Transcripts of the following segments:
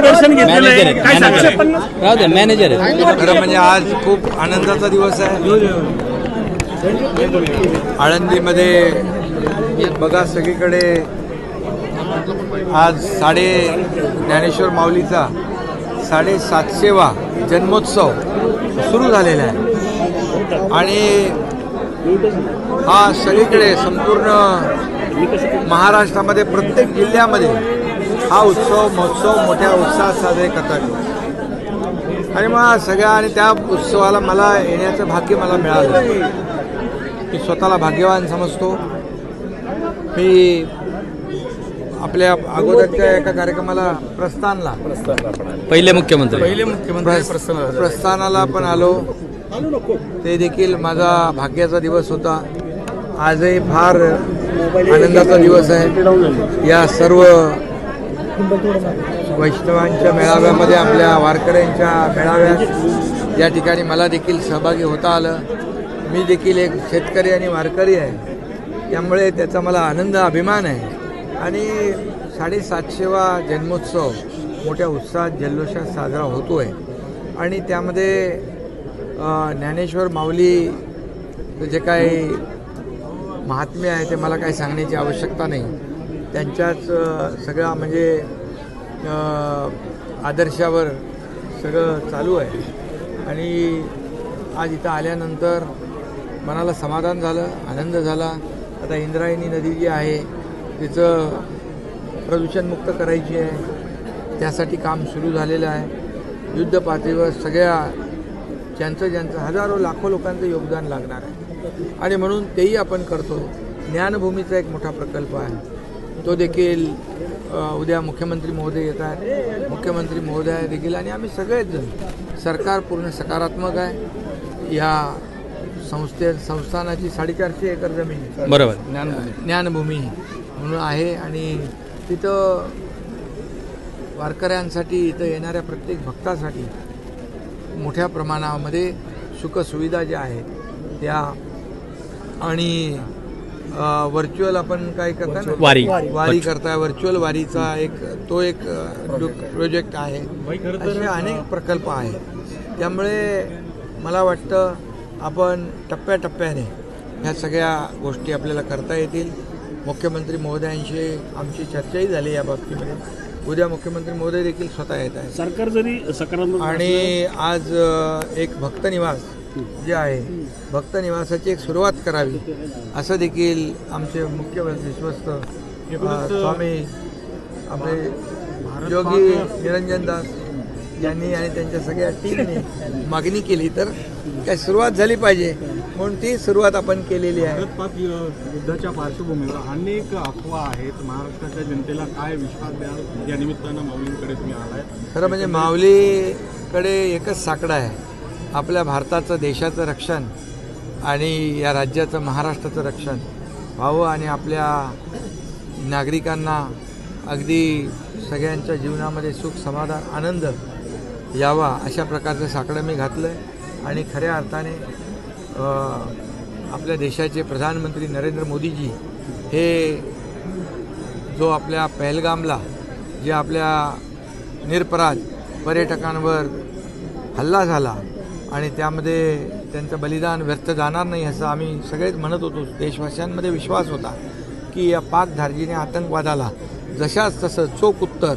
दर्शन घेतलेलं काय सांगाल? मॅनेजर आहे. खरं म्हणजे आज खूप आनंदाचा दिवस आहे. आळंदीमध्ये बघा सगळीकडे आज ज्ञानेश्वर माऊलीचा 750वा जन्मोत्सव सुरू झालेला आहे आणि हा सगळीकडे संपूर्ण महाराष्ट्रामध्ये प्रत्येक जिल्ह्यामध्ये हा महोत्सव मोठ्या उत्साहात साजरे करतात आणि मग सगळ्या आणि त्या उत्सवाला मला येण्याचं भाग्य मला मिळालं. मी स्वतःला भाग्यवान समजतो. मी आपल्या अगोदरच्या एका कार्यक्रमाला पहिले मुख्यमंत्री प्रस्थानाला पण आलो. ते देखील माझा भाग्याचा दिवस होता. आजही फार आनंदाचा दिवस आहे. या सर्व वैष्णवांच्या मेळाव्यामध्ये आपल्या वारकऱ्यांच्या मेळाव्यात या ठिकाणी मला देखील सहभागी होता आलं. मी देखील एक शेतकरी आणि वारकरी आहे, त्यामुळे त्याचा मला आनंद अभिमान आहे. आणि 750वा जन्मोत्सव मोठ्या उत्साहात जल्लोषात साजरा होतो आहे आणि त्यामध्ये ज्ञानेश्वर माऊली जे काही महात्म्य आहे ते मला काही सांगण्याची आवश्यकता नाही. त्यांच्याच सगळा म्हणजे आदर्शावर सगळं चालू आहे आणि आज इथं आल्यानंतर मनाला समाधान झालं, आनंद झाला. आता इंद्रायणी नदी जी आहे तिचं प्रदूषणमुक्त करायची आहे, त्यासाठी काम सुरू झालेलं आहे. युद्ध पातळीवर सगळ्या ज्यांचं हजारो लाखो लोकांचं योगदान लागणार आहे आणि म्हणून तेही आपण करतो. ज्ञानभूमीचा एक मोठा प्रकल्प आहे, तो देखील उद्या मुख्यमंत्री महोदय येत आहेत. मुख्यमंत्री महोदय देखील आणि आम्ही सगळेच जण, सरकार पूर्ण सकारात्मक आहे. या संस्थानाची 450 एकर जमीन बरोबर ज्ञानभूमी म्हणून आहे आणि तिथं वारकऱ्यांसाठी, इथं येणाऱ्या प्रत्येक भक्तासाठी मोठ्या प्रमाणामध्ये सुखसुविधा ज्या आहेत त्या आणि व्हर्च्युअल आपण काय करताय ना, वारी करताय. व्हर्च्युअल वारीचा एक प्रोजेक्ट आहे. असे अनेक प्रकल्प आहेत. त्यामुळे मला वाटतं आपण टप्प्याटप्प्याने ह्या सगळ्या गोष्टी आपल्याला करता येतील. मुख्यमंत्री महोदयांशी आमची चर्चाही झाली या बाबतीमध्ये. उद्या मुख्यमंत्री महोदय देखील स्वतः येत आहे. सरकार जरी सकारात्मक आणि आज एक भक्तनिवास जे आहे, भक्तनिवासाची एक सुरुवात करावी असं देखील आमचे मुख्य विश्वस्त स्वामी आपले योगी निरंजन दास यांनी आणि त्यांच्या सगळ्या टीमने मागणी केली. तर काय सुरुवात झाली पाहिजे म्हणून ती सुरुवात आपण केलेली आहे. युद्धाच्या पार्श्वभूमीवर अनेक अफवा आहेत. महाराष्ट्राच्या जनतेला काय विश्वास द्याल या निमित्तानं माऊलींकडे तुम्ही आलाय? खरं म्हणजे माऊलीकडे एकच साकडं आहे, आपल्या भारताचं, देशाचं रक्षण आणि या राज्याचं, महाराष्ट्राचं रक्षण व्हावं आणि आपल्या नागरिकांना अगदी सगळ्यांच्या जीवनामध्ये सुख, समाधान, आनंद यावा अशा प्रकारचं साकडं मी घातलं आहे. आणि खऱ्या अर्थाने आपल्या देशाचे प्रधानमंत्री नरेंद्र मोदीजी हे जो आपल्या पहलगामला जे आपल्या निरपराध पर्यटकांवर हल्ला झाला आणि त्यामध्ये त्यांचं बलिदान व्यर्थ जाणार नाही असं आम्ही सगळेच म्हणत होतो. देशवासियांमध्ये विश्वास होता की या पाकधार्जिने आतंकवादाला जशाच तसं चोख उत्तर,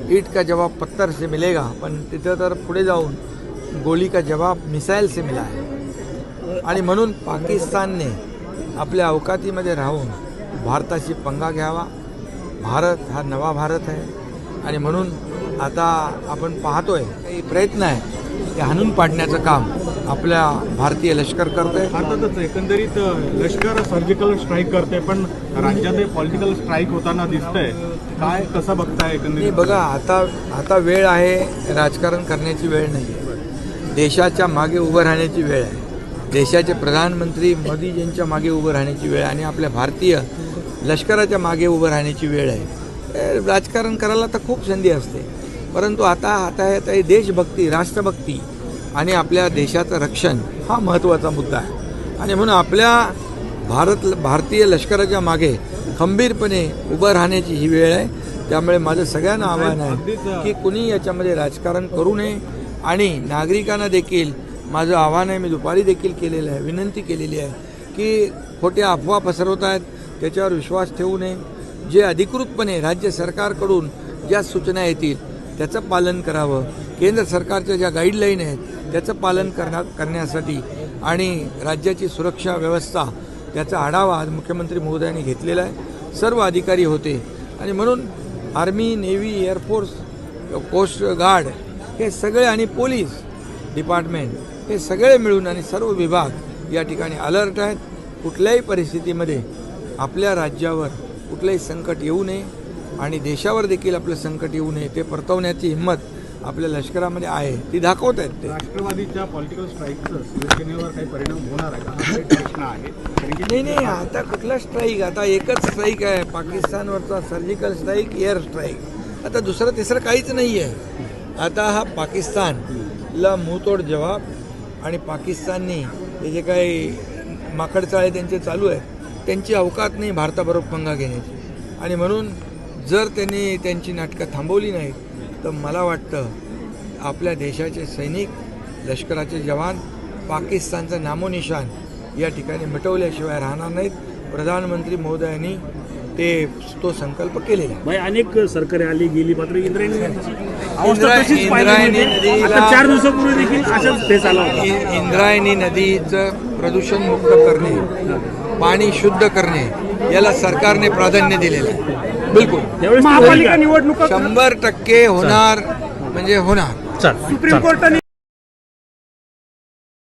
ईट का जवाब पत्थर से मिलेगा, पण तिथं तर पुढे जाऊन गोली का जवाब मिसाईल से मिला आहे. आणि म्हणून पाकिस्तानने आपल्या अवकातीमध्ये राहून भारताशी पंगा घ्यावा. भारत हा नवा भारत आहे आणि म्हणून आता आपण पाहतोय काही प्रयत्न आहे ते हाणून पाडण्याचं काम आपल्या भारतीय लष्कर करते. अर्थातच एकंदरीत लष्कर सर्जिकल स्ट्राईक करते, पण राज्यात पॉलिटिकल स्ट्राईक होताना दिसतंय. काय कसं बघताय एकंदरीत? बघा, आता वेळ आहे, राजकारण करण्याची वेळ नाही आहे. देशाच्या मागे उभं राहण्याची वेळ आहे. देशाचे प्रधानमंत्री मोदीजींच्या मागे उभं राहण्याची वेळ आणि आपल्या भारतीय लष्कराच्या मागे उभं राहण्याची वेळ आहे. राजकारण करायला तर खूप संधी असते, परंतु आता देशभक्ती, राष्ट्रभक्ती आणि आपल्या देशाचं रक्षण हा महत्त्वाचा मुद्दा आहे. आणि म्हणून आपल्या भारतीय लष्कराच्या मागे खंबीरपणे उभं राहण्याची ही वेळ आहे. त्यामुळे माझं सगळ्यांना आव्हान आहे की कुणी याच्यामध्ये राजकारण करू नये आणि नागरिकांना देखील माझं आव्हान आहे, मी दुपारी देखील केलेलं आहे, विनंती केलेली आहे की खोट्या अफवा पसरवत आहेत त्याच्यावर विश्वास ठेवू नये. जे अधिकृतपणे राज्य सरकारकडून ज्या सूचना येतील त्याचं पालन करावं. केंद्र सरकारच्या ज्या गाईडलाईन आहेत त्याचं पालन करण्यासाठी आणि राज्याची सुरक्षा व्यवस्था त्याचा आढावा आज मुख्यमंत्री महोदयांनी घेतलेला आहे. सर्व अधिकारी होते आणि म्हणून army, navy, air force, coast guard हे सगळे आणि पोलीस डिपार्टमेंट हे सगळे मिळून आणि सर्व विभाग या ठिकाणी अलर्ट आहेत. कुठल्याही परिस्थितीमध्ये आपल्या राज्यावर कुठलंही संकट येऊ नये आणि देशावर देखील आपलं संकट येऊ नये ते परतवण्याची हिंमत आपल्या लष्करामध्ये आहे, ती दाखवत आहेत ते. राष्ट्रवादीच्या पॉलिटिकल स्ट्राईकचं शिवसेनेवर काही परिणाम होणार आहे का हा एक प्रश्न आहे. कारण की नाही, आता कुठला स्ट्राईक, आता एकच स्ट्राईक आहे पाकिस्तानवरचा, सर्जिकल स्ट्राईक, एअर स्ट्राईक. आता दुसरं तिसरं काहीच नाही आहे. आता हा पाकिस्तानला मुंहतोड जवाब आणि पाकिस्तानने हे जे काही माकडचाळे त्यांचे चालू आहेत त्यांची अवकात नाही भारताबरोबर पंगा घेण्याची. आणि म्हणून जर त्यांनी त्यांची नाटकं थांबवली नाहीत तर मला वाटतं आपल्या देशाचे सैनिक, लष्कराचे जवान पाकिस्तानचं नामोनिशान या ठिकाणी मिटवल्याशिवाय राहणार नाहीत. प्रधानमंत्री महोदयांनी तो संकल्प केलेला आहे. भाई अनेक सरकारी आली गेली मात्र इंद्रायणी इंद्रायणी नदीला 4 दिवसापूर्वी देखील अशाच फेस आला होता. इंद्रायणी नदीचं प्रदूषण मुक्त करणे, पाणी शुद्ध करणे याला सरकारने प्राधान्य दिलेलं आहे. बिलकुल त्यावेळेस महापालिका निवडणुका 100% होणार म्हणजे होणार. सुप्रीम कोर्टाने